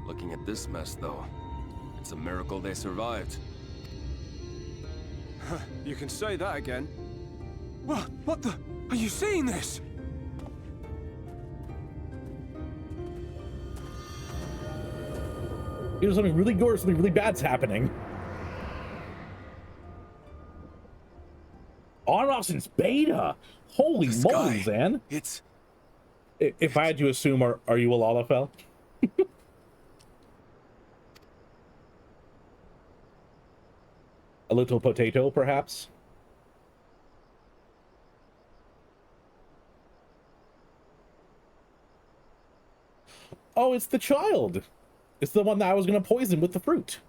Looking at this mess, though, it's a miracle they survived. You can say that again. What the? Are you seeing this? Either something really good or something really bad's happening. On off since beta. Holy moly, Zan. If I had to assume, are you a Lalafell? A little potato, perhaps? Oh, it's the child. It's the one that I was going to poison with the fruit.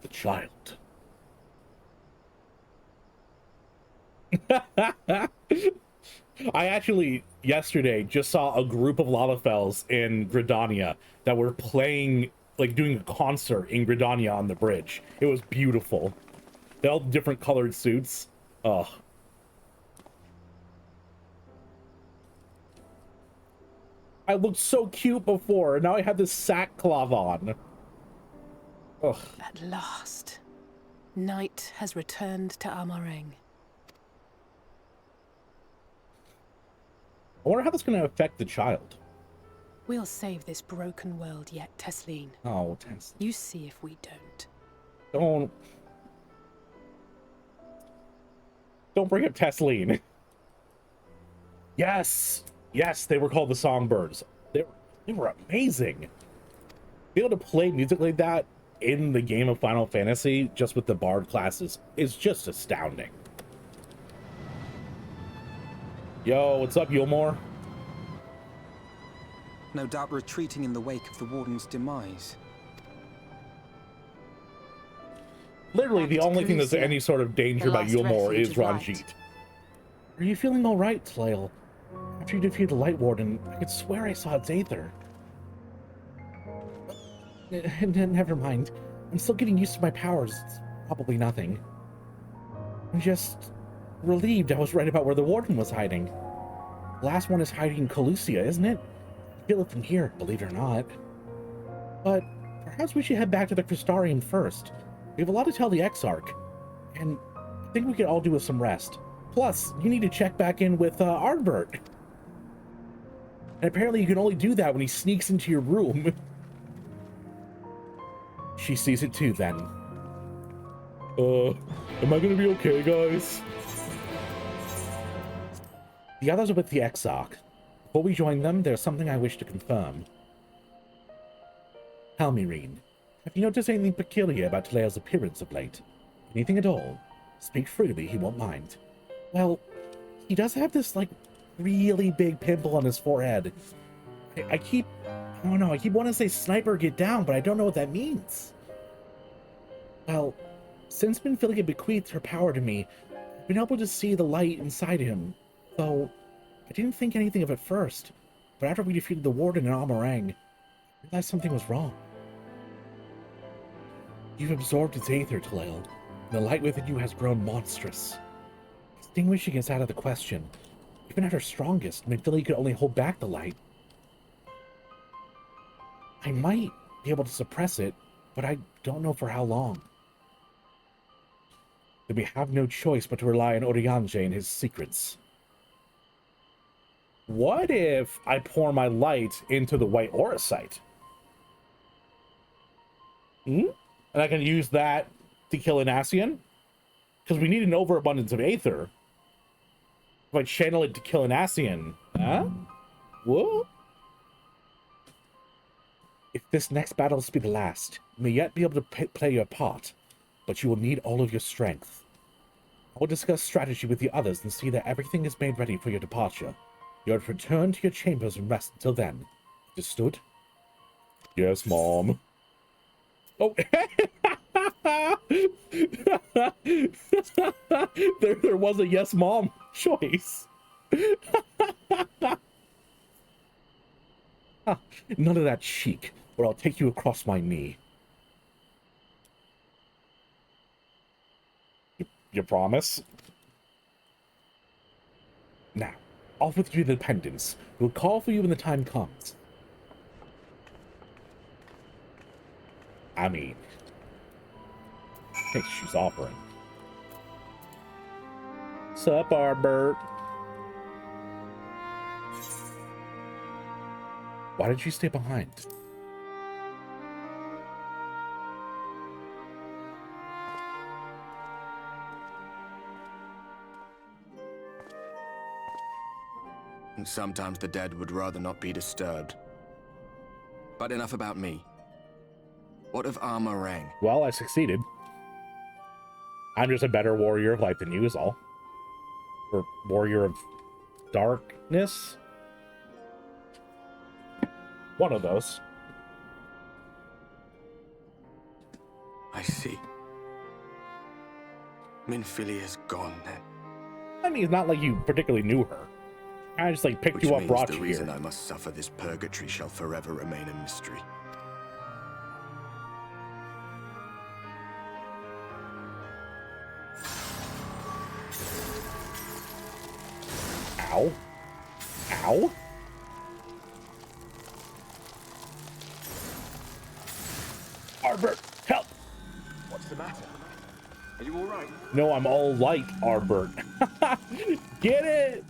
The child. I actually, yesterday, just saw a group of Lalafells in Gridania that were playing, like doing a concert in Gridania on the bridge. It was beautiful. They all different colored suits. Oh. I looked so cute before, and now I have this sackcloth on. Ugh. At last, night has returned to Amareng. I wonder how that's going to affect the child. We'll save this broken world yet, Tesleen. Oh, Tesleen. You see if we don't. Don't bring up Tesleen. Yes, they were called the Songbirds. They were amazing. Be able to play music like that in the game of Final Fantasy, just with the Bard classes, is just astounding. Yo, what's up, Yulmore? No doubt retreating in the wake of the Warden's demise. Literally, the only thing that's any sort of danger about Yulmore is Ranjit. Are you feeling all right, Tlail? After you defeated the Light Warden, I could swear I saw its Aether. Never mind. I'm still getting used to my powers. It's probably nothing. I'm just relieved I was right about where the Warden was hiding. The last one is hiding in Calusia, isn't it? I feel it from here, believe it or not. But perhaps we should head back to the Crystarium first. We have a lot to tell the Exarch, and I think we could all do with some rest. Plus, you need to check back in with Ardbert. And apparently you can only do that when he sneaks into your room. She sees it too, then. Am I gonna be okay, guys? The others are with the Exarch. Before we join them, there's something I wish to confirm. Halmirine, have you noticed anything peculiar about Tlail's appearance of late? Anything at all? Speak freely, he won't mind. Well, he does have this, like, really big pimple on his forehead. I keep wanting to say sniper get down, but I don't know what that means. Well, since Minfilia bequeathed her power to me, I've been able to see the light inside him, though I didn't think anything of it first. But after we defeated the Warden in Amareng, I realized something was wrong. You've absorbed its Aether, Tlail, and the light within you has grown monstrous. Extinguishing is out of the question. Even at her strongest, Minfilia could only hold back the light. I might be able to suppress it, but I don't know for how long. Then we have no choice but to rely on Oriange and his secrets. What if I pour my light into the white auracite? And I can use that to kill an Ascian? Because we need an overabundance of Aether. If I channel it to kill an Ascian, huh? Whoa? If this next battle is to be the last, you may yet be able to play your part, but you will need all of your strength. I will discuss strategy with the others and see that everything is made ready for your departure. You are to return to your chambers and rest until then. Understood? Yes, Mom. Oh, there was a yes, Mom choice. None of that cheek, or I'll take you across my knee. You promise? Now, off with you to the dependents. We'll call for you when the time comes. I mean, I think she's offering. Sup, Arbert? Why did you stay behind? And sometimes the dead would rather not be disturbed. But enough about me. What of Armorang? Well, I succeeded. I'm just a better warrior of light than you is all. Or warrior of darkness? One of those. I see. Minfilia's gone then. I mean, it's not like you particularly knew her. I just like picked Which you up, means brought the you reason here. I must suffer this purgatory shall forever remain a mystery. Ow. Ow. Arbert, help! What's the matter? Are you all right? No, I'm all light, Arbert. Get it!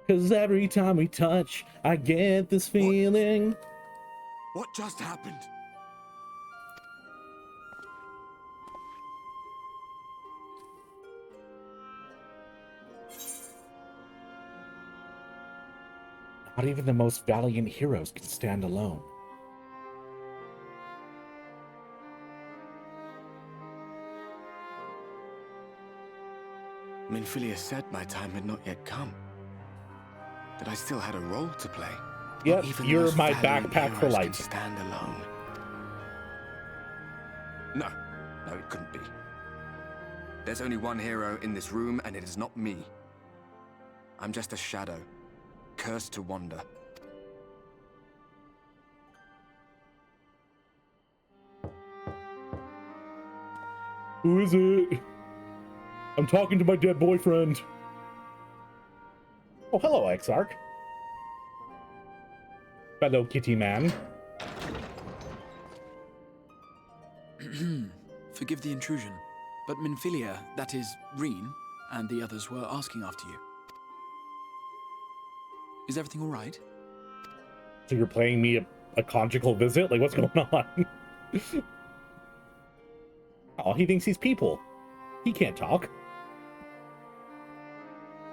Cause every time we touch, I get this feeling. What just happened? Not even the most valiant heroes can stand alone. Minfilia said my time had not yet come. That I still had a role to play. Yep, Not even you're those my valiant backpack for heroes life. can stand alone. No, it couldn't be. There's only one hero in this room, and it is not me. I'm just a shadow, cursed to wander. Who is it? I'm talking to my dead boyfriend. Oh, hello, Exarch. Fellow kitty man. Forgive the intrusion, but Minfilia, that is, Reen, and the others were asking after you. Is everything all right? So you're playing me a conjugal visit? Like, what's going on? Oh, he thinks he's people. He can't talk.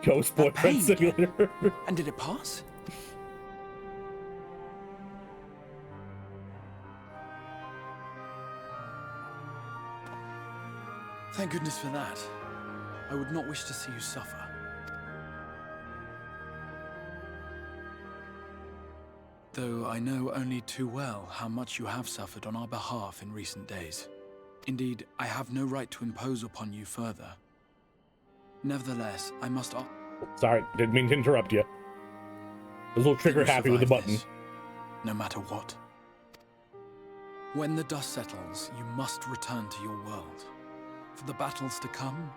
Ghost That boyfriend pain. simulator. And did it pass? Thank goodness for that. I would not wish to see you suffer. Though I know only too well how much you have suffered on our behalf in recent days. Indeed, I have no right to impose upon you further. Nevertheless, I must... Sorry, didn't mean to interrupt you. A little trigger that you happy with the survive button. this, no matter what. When the dust settles, you must return to your world. For the battles to come,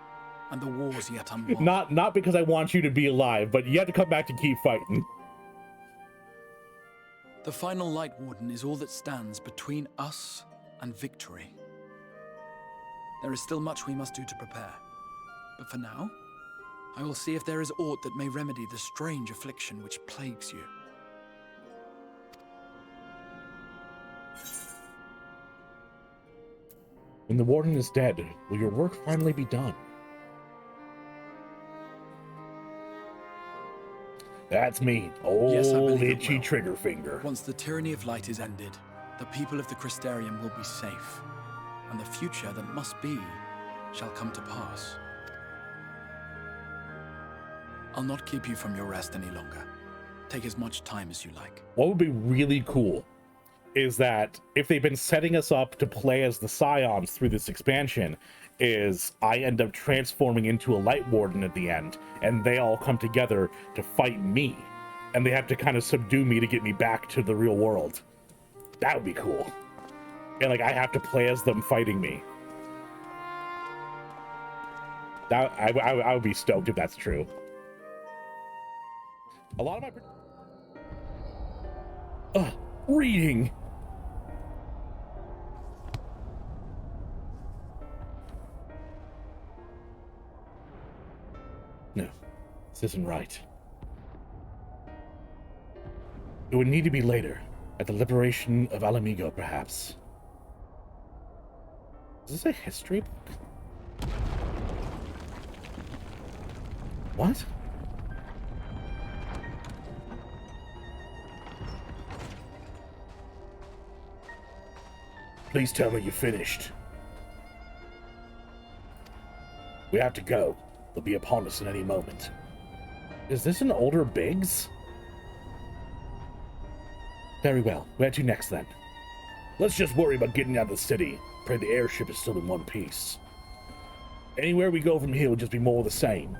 and the wars yet unwon. Not because I want you to be alive, but you have to come back to keep fighting. The final Light Warden is all that stands between us and victory. There is still much we must do to prepare. But for now, I will see if there is aught that may remedy the strange affliction which plagues you. When the Warden is dead, will your work finally be done? That's me, old Yes, I believe it itchy will. trigger finger. Once the tyranny of light is ended, the people of the Crystarium will be safe, and the future that must be shall come to pass. I'll not keep you from your rest any longer. Take as much time as you like. What would be really cool is that if they've been setting us up to play as the Scions through this expansion, is I end up transforming into a Light Warden at the end, and they all come together to fight me. and they have to kind of subdue me to get me back to the real world. That would be cool. And like I have to play as them fighting me. That I would be stoked if that's true. A lot of my reading. No, this isn't right. It would need to be later, at the liberation of Alamigo, perhaps. Is this a history book? What? Please tell me you finished. We have to go. They'll be upon us at any moment. Is this an older Biggs? Very well. Where to next, then? Let's just worry about getting out of the city. Pray the airship is still in one piece. Anywhere we go from here will just be more of the same.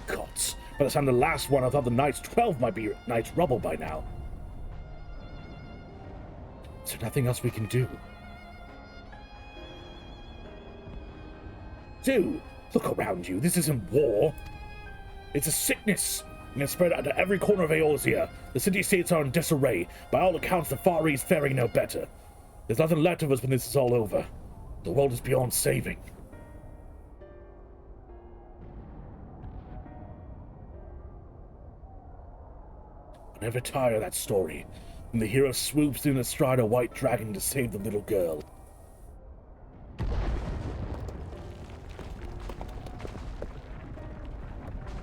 Gods. By the time the last one, I thought the Knight's 12 might be Knight's rubble by now. Is there nothing else we can do? Dude, look around you. This isn't war. It's a sickness. And it's spread out to every corner of Eorzea. The city-states are in disarray. By all accounts, the Far East faring no better. There's nothing left of us when this is all over. The world is beyond saving. I never tire of that story. When the hero swoops in astride a white dragon to save the little girl.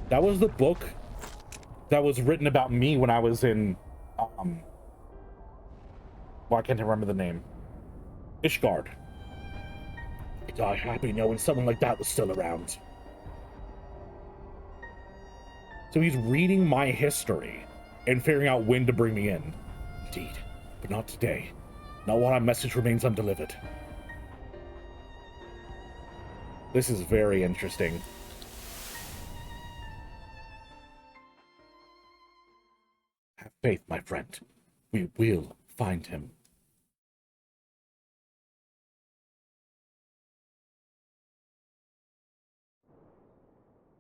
That was the book that was written about me when I was in, well, I can't remember the name. Ishgard. I die happy knowing someone like that was still around. So he's reading my history and figuring out when to bring me in. Indeed, but not today. Not while our message remains undelivered. This is very interesting. Have faith, my friend. We will find him.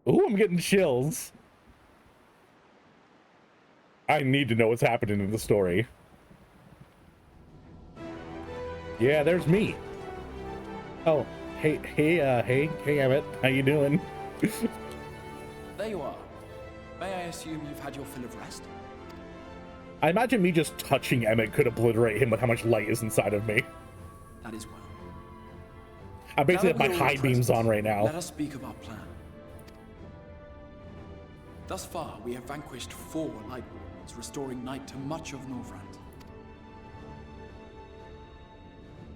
Ooh, I'm getting chills. I need to know what's happening in the story. Yeah, there's me. Oh, hey, Emmett. How you doing? There you are. May I assume you've had your fill of rest? I imagine me just touching Emmett could obliterate him with how much light is inside of me. That is well. I basically Now have that my we're all high beams present, on right now. Let us speak of our plan. Thus far, we have vanquished 4 Light Wardens, restoring Night to much of Norvrand.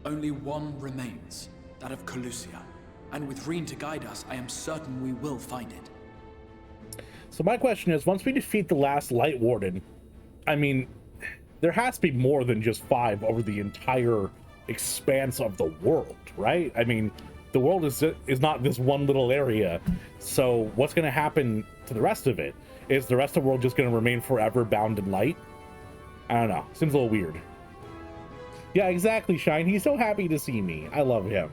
Only one remains, that of Calusia. And with Reen to guide us, I am certain we will find it. So my question is, once we defeat the last Light Warden, I mean, there has to be more than just 5 over the entire expanse of the world, right? I mean, the world is not this one little area. So what's going to happen to the rest of it? Is the rest of the world just going to remain forever bound in light? I don't know. Seems a little weird. Yeah, exactly, Shine. He's so happy to see me. I love him.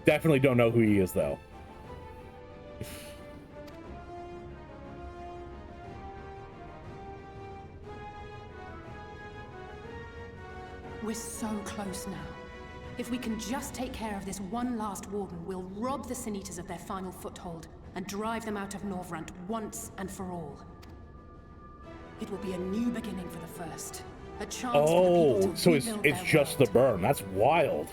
Definitely don't know who he is, though. We're so close now. If we can just take care of this one last warden, we'll rob the Sin Eaters of their final foothold and drive them out of Norvrand once and for all. It will be a new beginning for the First. A chance for the people to so rebuild it's their just the world. burn. That's wild.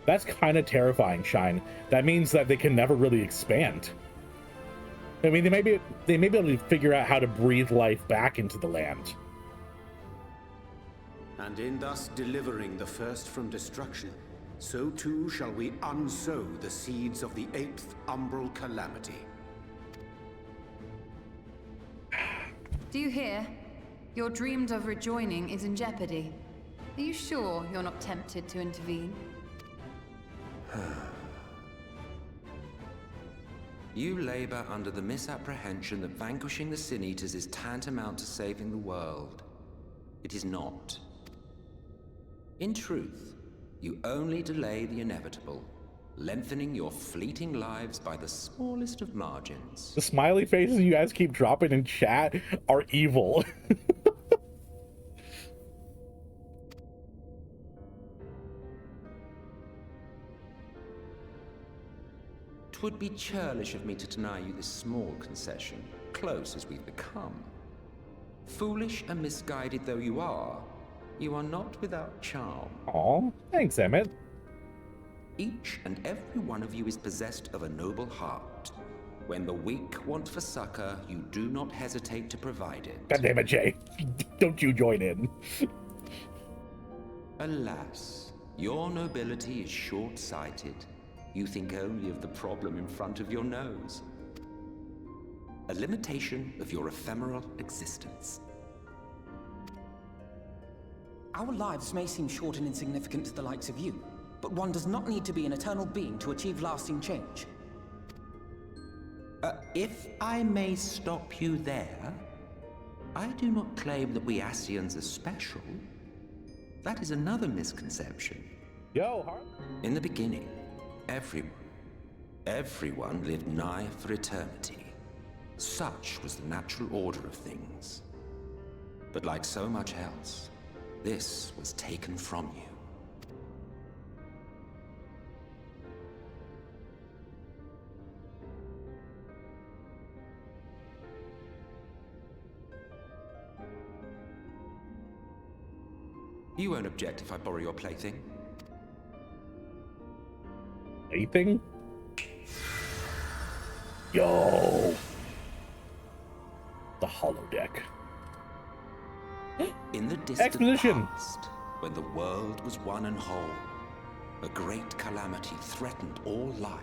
That's kind of terrifying, Shine. That means that they can never really expand. I mean, they may be able to figure out how to breathe life back into the land. And in thus delivering the First from destruction, so too shall we unsow the seeds of the 8th umbral calamity. Do you hear? Your dreamed of rejoining is in jeopardy. Are you sure you're not tempted to intervene? You labor under the misapprehension that vanquishing the Sin Eaters is tantamount to saving the world. It is not. In truth, you only delay the inevitable, lengthening your fleeting lives by the smallest of margins. The smiley faces you guys keep dropping in chat are evil. Would be churlish of me to deny you this small concession, close as we've become. Foolish and misguided though you are not without charm. Aw, thanks, Emmett. Each and every one of you is possessed of a noble heart. When the weak want for succor, you do not hesitate to provide it. God damn it, Jay. Don't you join in. Alas, your nobility is short-sighted. You think only of the problem in front of your nose. A limitation of your ephemeral existence. Our lives may seem short and insignificant to the likes of you, but one does not need to be an eternal being to achieve lasting change. If I may stop you there, I do not claim that we Ascians are special. That is another misconception. Yo, Harp. In the beginning, everyone lived nigh for eternity. Such was the natural order of things. But like so much else, this was taken from you. You won't object if I borrow your plaything? Anything? Yo! The holodeck. In the distant Exposition. past, when the world was one and whole, a great calamity threatened all life.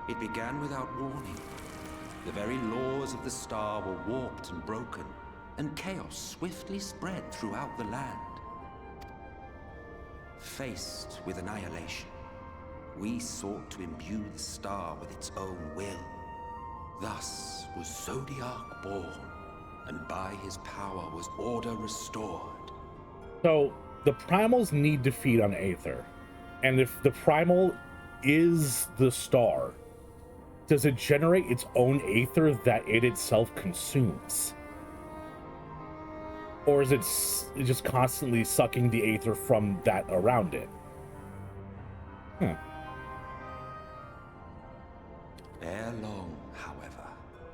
It began without warning. The very laws of the star were warped and broken, and chaos swiftly spread throughout the land. Faced with annihilation, we sought to imbue the star with its own will. Thus was Zodiac born, and by his power was order restored. So, the primals need to feed on Aether. And if the primal is the star, does it generate its own Aether that it itself consumes? Or is it just constantly sucking the Aether from that around it? Ere long, however,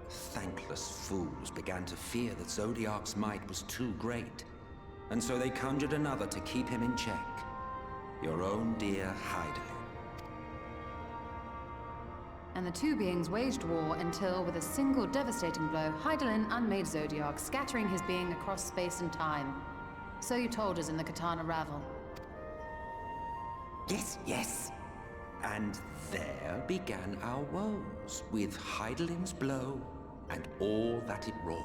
thankless fools began to fear that Zodiac's might was too great, and so they conjured another to keep him in check. Your own dear Hydaelyn. And the two beings waged war until, with a single devastating blow, Hydaelyn unmade Zodiac, scattering his being across space and time. So you told us in the Katana Ravel. Yes. And there began our woes, with Hydaelyn's blow and all that it wrought.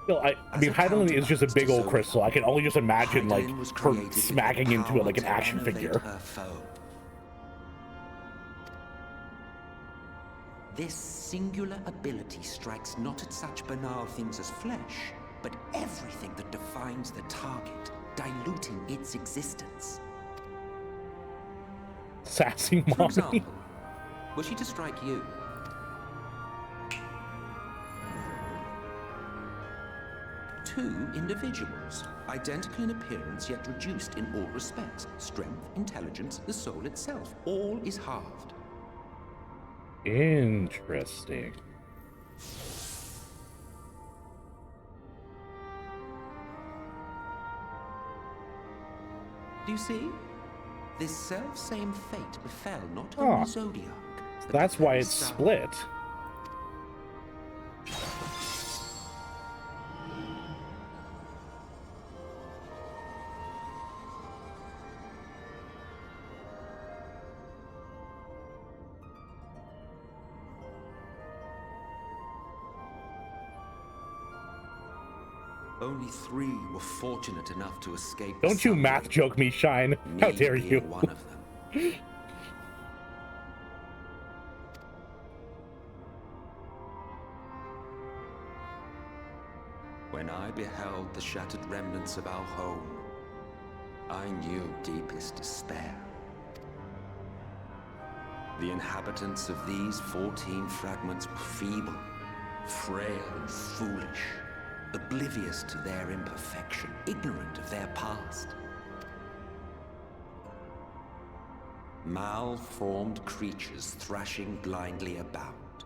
Well, I mean, Hydaelyn is just a big old crystal. I can only just imagine, like, her smacking into it like an action figure. This singular ability strikes not at such banal things as flesh, but everything that defines the target, diluting its existence. Sassy For mommy. example, were she to strike you? Two individuals, identical in appearance yet reduced in all respects. Strength, intelligence, the soul itself, all is halved. Interesting. Do you see? This self-same fate befell not only Zodiac, but That's the why very it's star. split. Only 3 were fortunate enough to escape. the Don't you sun, math joke me, Shine. How me dare being you? one of them. when I beheld the shattered remnants of our home, I knew deepest despair. The inhabitants of these 14 fragments were feeble, frail and foolish, oblivious to their imperfection, ignorant of their past. Malformed creatures thrashing blindly about.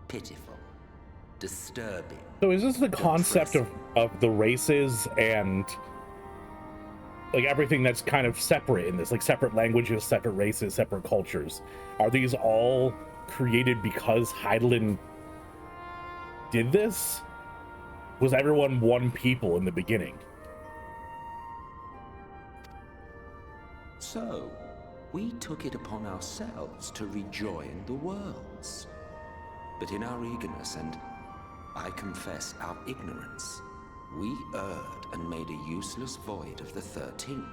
Pitiful, disturbing. So is this the concept of the races and like everything that's kind of separate in this, like separate languages, separate races, separate cultures? Are these all created because Hydaelyn did this? Was everyone one people in the beginning? So, we took it upon ourselves to rejoin the worlds. But in our eagerness and, I confess, our ignorance, we erred and made a useless void of the 13th.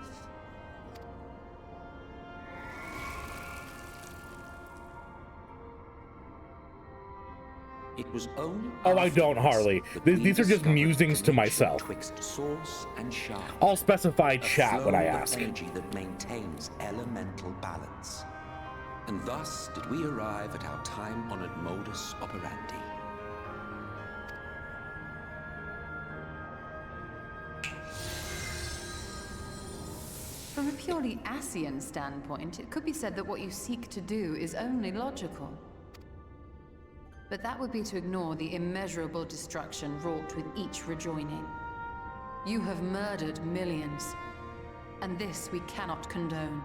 It was only Oh, I don't, Harley. These are just musings to myself. Source and shard, I'll specify chat when I ask. Energy that maintains elemental balance. And thus did we arrive at our time-honored modus operandi. From a purely Ascian standpoint, it could be said that what you seek to do is only logical. But that would be to ignore the immeasurable destruction wrought with each rejoining. You have murdered millions, and this we cannot condone.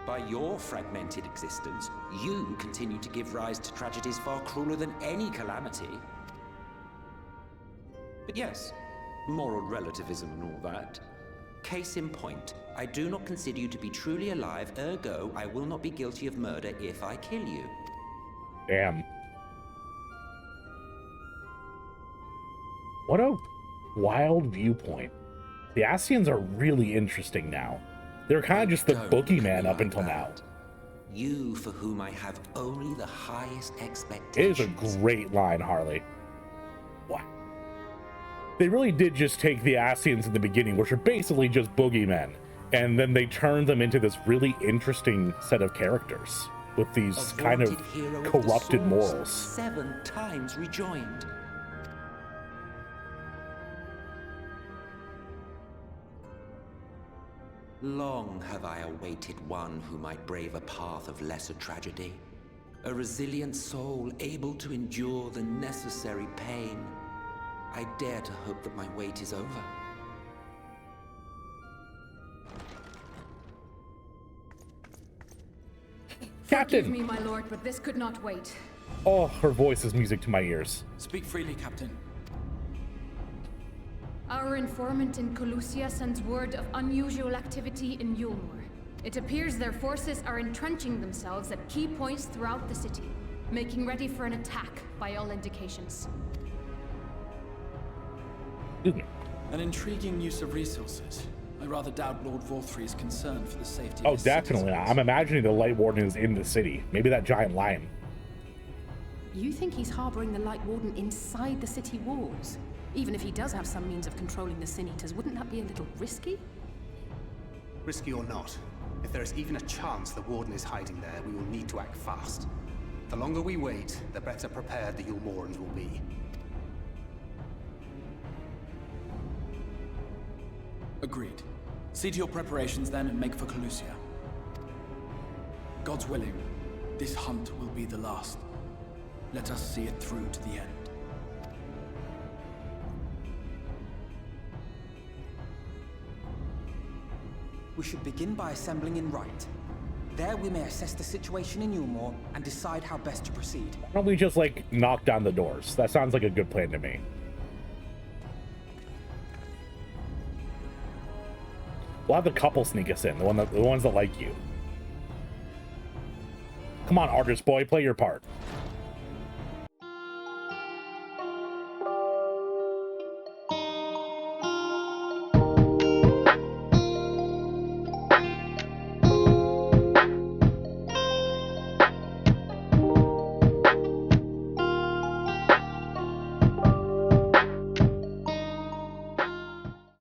By your fragmented existence, you continue to give rise to tragedies far crueler than any calamity. But yes, moral relativism and all that. Case in point, I do not consider you to be truly alive, ergo, I will not be guilty of murder if I kill you. Damn. What a wild viewpoint. The Ascians are really interesting now. They're kind of just the boogeyman up until now. You for whom I have only the highest expectations. It is a great line, Harley. Wow. They really did just take the Ascians in the beginning, which are basically just boogeymen, and then they turned them into this really interesting set of characters with these kind of corrupted morals. 7 times rejoined. Long have I awaited one who might brave a path of lesser tragedy. A resilient soul able to endure the necessary pain. I dare to hope that my wait is over. Captain! Forgive me, my lord, but this could not wait. Oh, her voice is music to my ears. Speak freely, Captain. Our informant in Colusia sends word of unusual activity in Yulmore. It appears their forces are entrenching themselves at key points throughout the city, making ready for an attack by all indications. An intriguing use of resources. I rather doubt Lord Vorthry is concerned for the safety of Oh, his definitely. citizens. I'm imagining the Light Warden is in the city. Maybe that giant lion. You think he's harboring the Light Warden inside the city walls? Even if he does have some means of controlling the Sin Eaters, wouldn't that be a little risky? Risky or not, if there is even a chance the Warden is hiding there, we will need to act fast. The longer we wait, the better prepared the Yulmorans will be. Agreed. See to your preparations then and make for Colusia. God's willing, this hunt will be the last. Let us see it through to the end. We should begin by assembling in Right. There we may assess the situation in Yulmore and decide how best to proceed. Why don't we just, like, knock down the doors? That sounds like a good plan to me. We'll have the couple sneak us in, the ones that like you. Come on, artist boy, play your part.